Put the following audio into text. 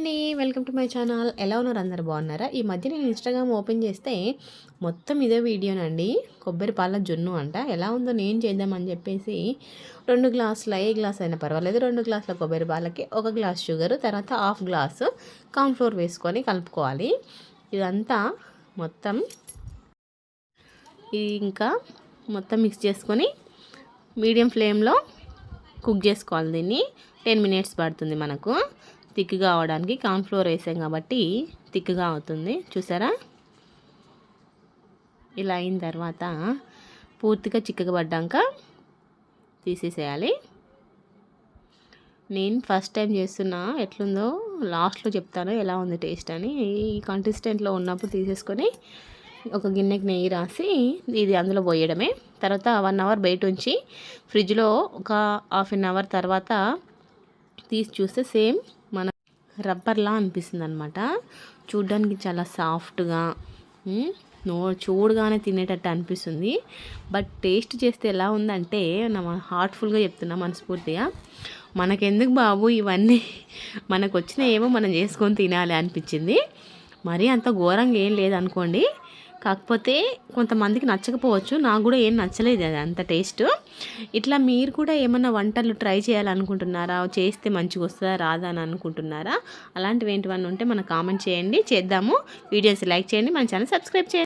అండి, welcome to my channel. ఎలా ఉన్నారు? అందరు బాగున్నారా? ఈ మధ్య నేను ఇన్స్టాగ్రామ్ ఓపెన్ చేస్తే మొత్తం ఇదే వీడియోనండి. కొబ్బరి పాల జున్ను అంట. ఎలా ఉందో నేను చేద్దామని చెప్పేసి 2 గ్లాసుల, ఏ గ్లాస్ అయినా పర్వాలేదు, 2 గ్లాసుల కొబ్బరి పాలకి 1 గ్లాస్ షుగర్, తర్వాత హాఫ్ గ్లాసు కార్న్‌ఫ్లోర్ వేసుకొని కలుపుకోవాలి. ఇదంతా మొత్తం ఇంకా మొత్తం మిక్స్ చేసుకొని మీడియం ఫ్లేమ్లో కుక్ చేసుకోవాలి. దీన్ని 10 మినిట్స్ పడుతుంది మనకు థిక్గా అవడానికి. కార్న్‌ఫ్లోర్ వేసాం కాబట్టి థిక్గా అవుతుంది. చూసారా? ఇలా అయిన తర్వాత పూర్తిగా చిక్కగబడ్డాక తీసేసేయాలి. నేను ఫస్ట్ టైం చేస్తున్నా, ఎట్లుందో లాస్ట్లో చెప్తాను ఎలా ఉంది టేస్ట్ అని. ఈ కన్సిస్టెంట్లో ఉన్నప్పుడు తీసేసుకొని ఒక గిన్నెకి నెయ్యి రాసి ఇది అందులో పోయడమే. తర్వాత 1 అవర్ బయట ఉంచి ఫ్రిడ్జ్లో ఒక హాఫ్ అన్ అవర్ తర్వాత తీసి చూస్తే సేమ్ మన రబ్బర్లా అనిపిస్తుంది అనమాట. చూడ్డానికి చాలా సాఫ్ట్గా, చూడగానే తినేటట్టు అనిపిస్తుంది. బట్ టేస్ట్ చేస్తే ఎలా ఉందంటే, నా హార్ట్ఫుల్గా చెప్తున్నా, మనస్ఫూర్తిగా, మనకెందుకు బాబు ఇవన్నీ, మనకు వచ్చిన ఏమో మనం చేసుకొని తినాలి అనిపించింది. మరీ అంత ఘోరంగా ఏం లేదనుకోండి. కాకపోతే కొంతమందికి నచ్చకపోవచ్చు. నాకు కూడా ఏం నచ్చలేదు అది అంత టేస్ట్. ఇట్లా మీరు కూడా ఏమన్నా వంటలు ట్రై చేయాలనుకుంటున్నారా? చేస్తే మంచిగా వస్తుందా రాదా అని అనుకుంటున్నారా? అలాంటివి ఏంటివన్నీ ఉంటే మనకు కామెంట్ చేయండి, చేద్దాము. వీడియోస్ లైక్ చేయండి, మన ఛానల్ సబ్స్క్రైబ్ చేయండి.